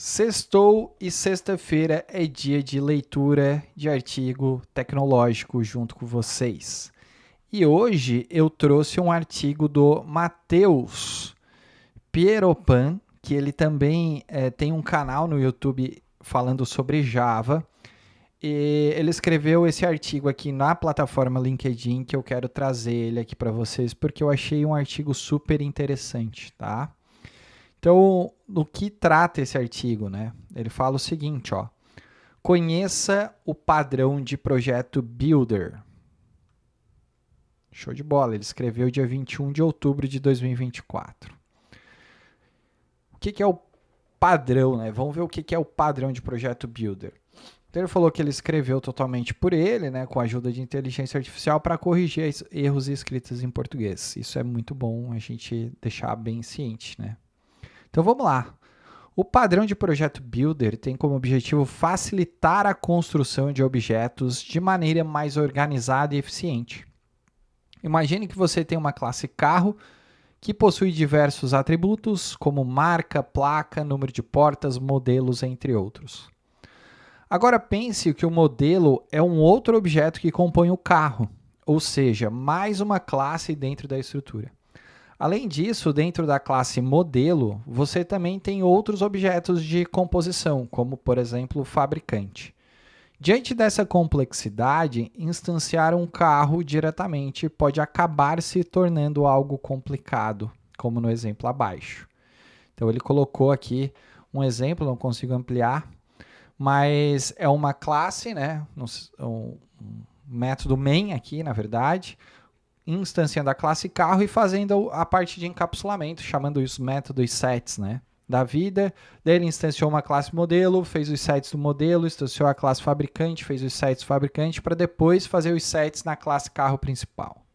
Sextou e sexta-feira é dia de leitura de artigo tecnológico junto com vocês. E hoje eu trouxe um artigo do Matheus Pieropan, que ele também tem um canal no YouTube falando sobre Java. E ele escreveu esse artigo aqui na plataforma LinkedIn, que eu quero trazer ele aqui para vocês, porque eu achei um artigo super interessante, tá? Então, do que trata esse artigo, né? Ele fala o seguinte, ó. Conheça o padrão de projeto Builder. Show de bola, ele escreveu dia 21 de outubro de 2024. O que é o padrão, né? Vamos ver o que é o padrão de projeto Builder. Então, ele falou que ele escreveu totalmente por ele, né, com a ajuda de inteligência artificial para corrigir erros escritos em português. Isso é muito bom a gente deixar bem ciente, né? Então vamos lá. O padrão de projeto Builder tem como objetivo facilitar a construção de objetos de maneira mais organizada e eficiente. Imagine que você tem uma classe carro que possui diversos atributos, como marca, placa, número de portas, modelos, entre outros. Agora pense que o modelo é um outro objeto que compõe o carro, ou seja, mais uma classe dentro da estrutura. Além disso, dentro da classe modelo, você também tem outros objetos de composição, como, por exemplo, o fabricante. Diante dessa complexidade, instanciar um carro diretamente pode acabar se tornando algo complicado, como no exemplo abaixo. Então, ele colocou aqui um exemplo, não consigo ampliar, mas é uma classe, né? Um método main aqui, na verdade, instanciando a classe carro e fazendo a parte de encapsulamento, chamando os métodos sets, né, da vida. Daí ele instanciou uma classe modelo, fez os sets do modelo, instanciou a classe fabricante, fez os sets fabricante, para depois fazer os sets na classe carro principal.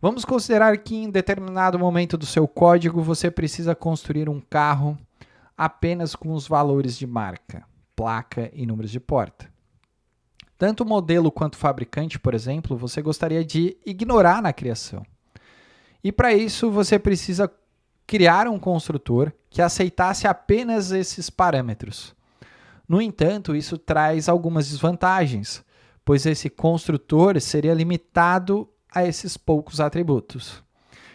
Vamos considerar que em determinado momento do seu código você precisa construir um carro apenas com os valores de marca, placa e números de porta. Tanto o modelo quanto o fabricante, por exemplo, você gostaria de ignorar na criação. E para isso você precisa criar um construtor que aceitasse apenas esses parâmetros. No entanto, isso traz algumas desvantagens, pois esse construtor seria limitado a esses poucos atributos.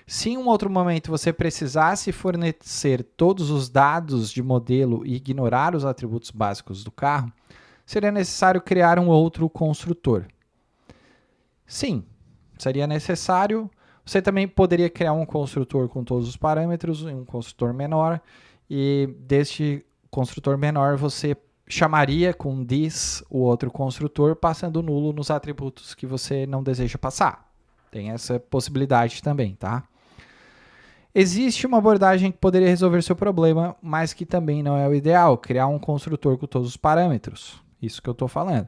Se em um outro momento você precisasse fornecer todos os dados de modelo e ignorar os atributos básicos do carro, seria necessário criar um outro construtor. Sim, seria necessário. Você também poderia criar um construtor com todos os parâmetros, um construtor menor, e deste construtor menor você chamaria com this o outro construtor, passando nulo nos atributos que você não deseja passar. Tem essa possibilidade também, tá? Existe uma abordagem que poderia resolver seu problema, mas que também não é o ideal, criar um construtor com todos os parâmetros. Isso que eu estou falando.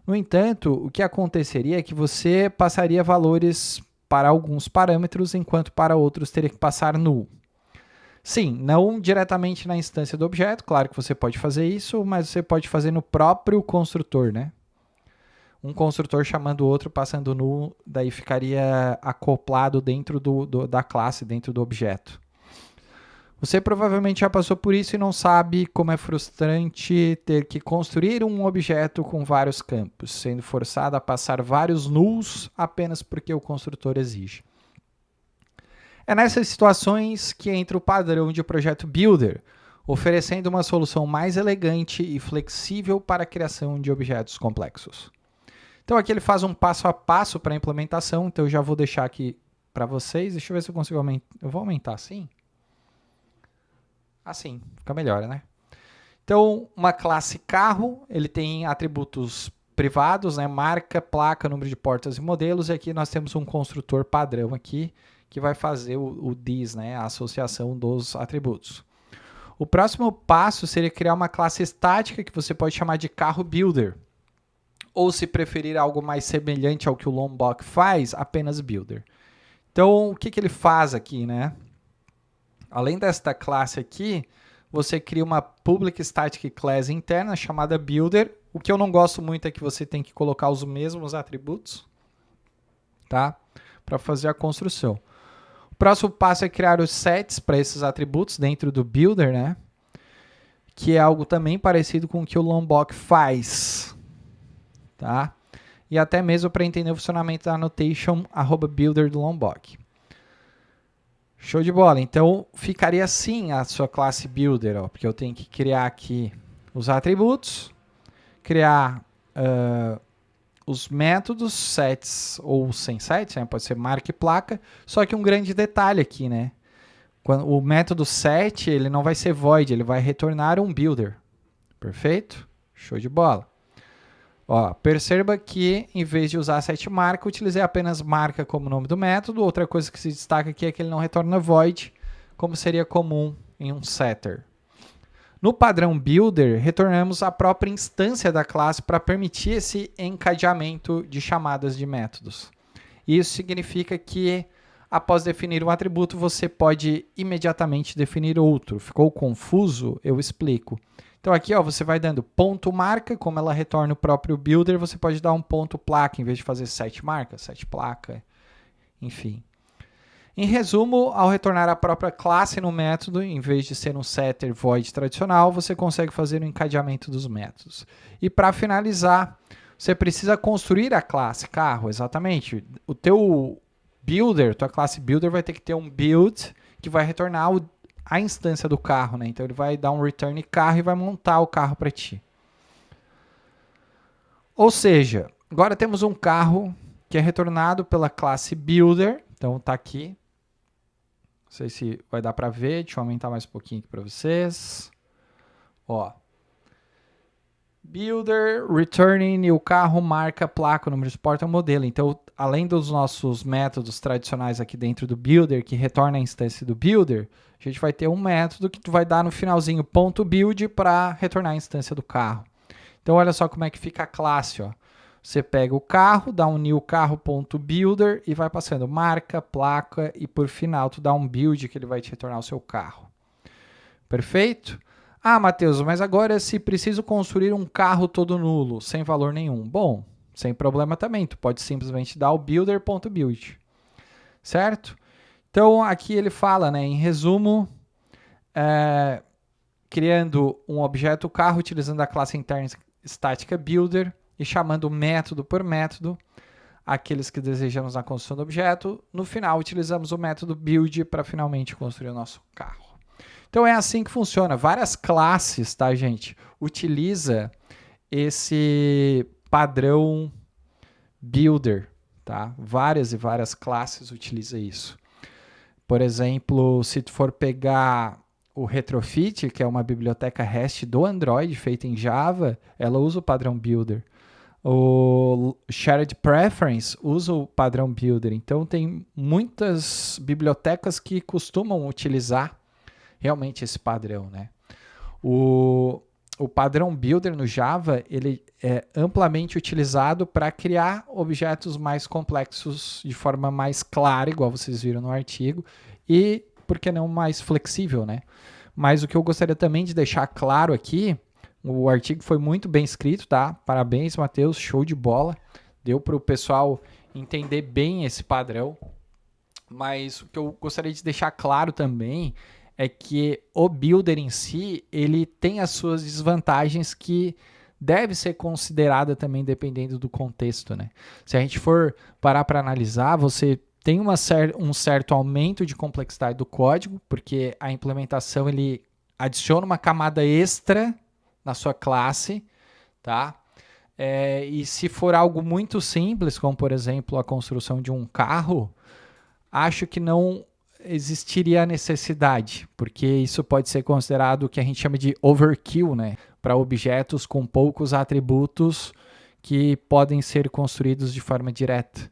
No entanto, o que aconteceria é que você passaria valores para alguns parâmetros, enquanto para outros teria que passar null. Sim, não diretamente na instância do objeto, claro que você pode fazer isso, mas você pode fazer no próprio construtor, né? Um construtor chamando o outro, passando null, daí ficaria acoplado dentro da classe, dentro do objeto. Você provavelmente já passou por isso e não sabe como é frustrante ter que construir um objeto com vários campos, sendo forçado a passar vários nulls apenas porque o construtor exige. É nessas situações que entra o padrão de projeto Builder, oferecendo uma solução mais elegante e flexível para a criação de objetos complexos. Então aqui ele faz um passo a passo para a implementação, então eu já vou deixar aqui para vocês. Deixa eu ver se eu consigo aumentar. Eu vou aumentar assim? Assim, fica melhor, né? Então, uma classe carro, ele tem atributos privados, né? Marca, placa, número de portas e modelos. E aqui nós temos um construtor padrão aqui, que vai fazer o this, né? A associação dos atributos. O próximo passo seria criar uma classe estática que você pode chamar de carro builder. Ou, se preferir algo mais semelhante ao que o Lombok faz, apenas builder. Então, o que ele faz aqui, né? Além desta classe aqui, você cria uma public static class interna chamada builder. O que eu não gosto muito é que você tem que colocar os mesmos atributos, tá? Para fazer a construção. O próximo passo é criar os sets para esses atributos dentro do builder, né? que é algo também parecido com o que o Lombok faz, tá? E até mesmo para entender o funcionamento da annotation @builder do Lombok. Show de bola. Então, ficaria assim a sua classe builder, ó, porque eu tenho que criar aqui os atributos, criar os métodos, sets ou sem sets, né? Pode ser marca e placa, só que um grande detalhe aqui, né? O método set, ele não vai ser void, ele vai retornar um builder. Perfeito? Show de bola. Ó, perceba que, em vez de usar set marca, eu utilizei apenas marca como nome do método. Outra coisa que se destaca aqui é que ele não retorna void, como seria comum em um setter. No padrão builder, retornamos a própria instância da classe para permitir esse encadeamento de chamadas de métodos. Isso significa que, após definir um atributo, você pode imediatamente definir outro. Ficou confuso? Eu explico. Então aqui, ó, você vai dando ponto marca, como ela retorna o próprio builder, você pode dar um ponto placa, em vez de fazer set marca, set placa, enfim. Em resumo, ao retornar a própria classe no método, em vez de ser um setter void tradicional, você consegue fazer o encadeamento dos métodos. E para finalizar, você precisa construir a classe carro, exatamente. O teu builder, tua classe builder vai ter que ter um build que vai retornar a instância do carro, né? Então ele vai dar um return carro e vai montar o carro para ti. Ou seja, agora temos um carro que é retornado pela classe builder. Então tá aqui. Não sei se vai dar para ver. Deixa eu aumentar mais um pouquinho aqui para vocês. Ó. Builder, returning, e o carro, marca, placa, número de porta, modelo. Então, além dos nossos métodos tradicionais aqui dentro do builder, que retorna a instância do builder, a gente vai ter um método que tu vai dar no finalzinho .build para retornar a instância do carro. Então, olha só como é que fica a classe, ó. Você pega o carro, dá um new carro.builder e vai passando marca, placa e por final tu dá um build que ele vai te retornar o seu carro. Perfeito? Ah, Matheus, mas agora se preciso construir um carro todo nulo, sem valor nenhum. Bom, sem problema também, tu pode simplesmente dar o builder.build, certo? Então aqui ele fala, né, em resumo, criando um objeto carro utilizando a classe interna estática builder e chamando método por método aqueles que desejamos na construção do objeto. No final utilizamos o método build para finalmente construir o nosso carro. Então é assim que funciona. Várias classes, tá, gente? Utiliza esse padrão builder, tá? Várias e várias classes utilizam isso. Por exemplo, se tu for pegar o Retrofit, que é uma biblioteca REST do Android feita em Java, ela usa o padrão builder. O Shared Preference usa o padrão builder. Então tem muitas bibliotecas que costumam utilizar realmente esse padrão, né? O padrão builder no Java, ele é amplamente utilizado para criar objetos mais complexos de forma mais clara, igual vocês viram no artigo, e, por que não, mais flexível, né? Mas o que eu gostaria também de deixar claro aqui, o artigo foi muito bem escrito, tá? Parabéns, Matheus, show de bola. Deu para o pessoal entender bem esse padrão. Mas o que eu gostaria de deixar claro também é que o builder em si, ele tem as suas desvantagens que deve ser considerada também dependendo do contexto, né? Se a gente for parar para analisar, você tem um certo aumento de complexidade do código, porque a implementação ele adiciona uma camada extra na sua classe, tá? E se for algo muito simples, como por exemplo a construção de um carro, acho que não existiria a necessidade, porque isso pode ser considerado o que a gente chama de overkill, né? Para objetos com poucos atributos que podem ser construídos de forma direta.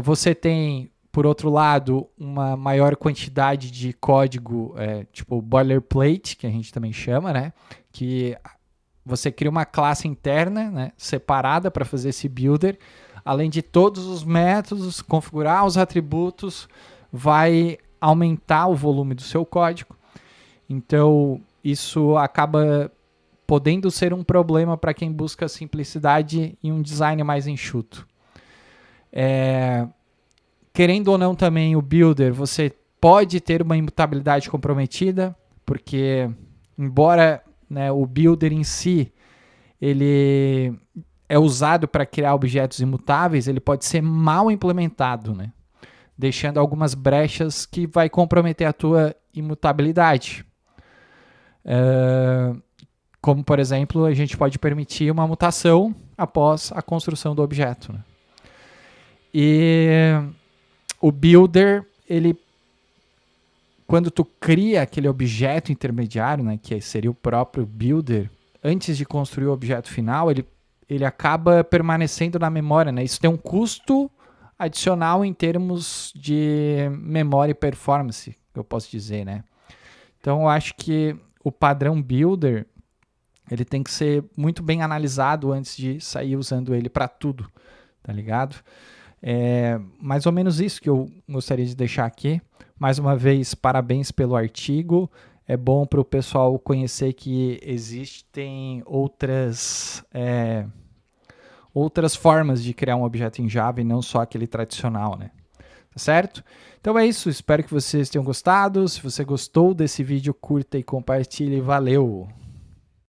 Você tem, por outro lado, uma maior quantidade de código, tipo boilerplate, que a gente também chama, né? Que você cria uma classe interna, né, separada para fazer esse builder, além de todos os métodos, configurar os atributos, vai aumentar o volume do seu código. Então, isso acaba podendo ser um problema para quem busca simplicidade e um design mais enxuto. Querendo ou não também o builder, você pode ter uma imutabilidade comprometida, porque embora, né, o builder em si ele é usado para criar objetos imutáveis, ele pode ser mal implementado, né? Deixando algumas brechas que vai comprometer a tua imutabilidade. Como, por exemplo, a gente pode permitir uma mutação após a construção do objeto, né? E o builder, ele, quando tu cria aquele objeto intermediário, né, que seria o próprio builder, antes de construir o objeto final, ele acaba permanecendo na memória, né? Isso tem um custo adicional em termos de memória e performance, eu posso dizer, né? Então, eu acho que o padrão builder ele tem que ser muito bem analisado antes de sair usando ele para tudo, tá ligado? É mais ou menos isso que eu gostaria de deixar aqui. Mais uma vez, parabéns pelo artigo. É bom para o pessoal conhecer que existem outras formas de criar um objeto em Java e não só aquele tradicional, né? Tá certo? Então é isso. Espero que vocês tenham gostado. Se você gostou desse vídeo, curta e compartilhe. Valeu!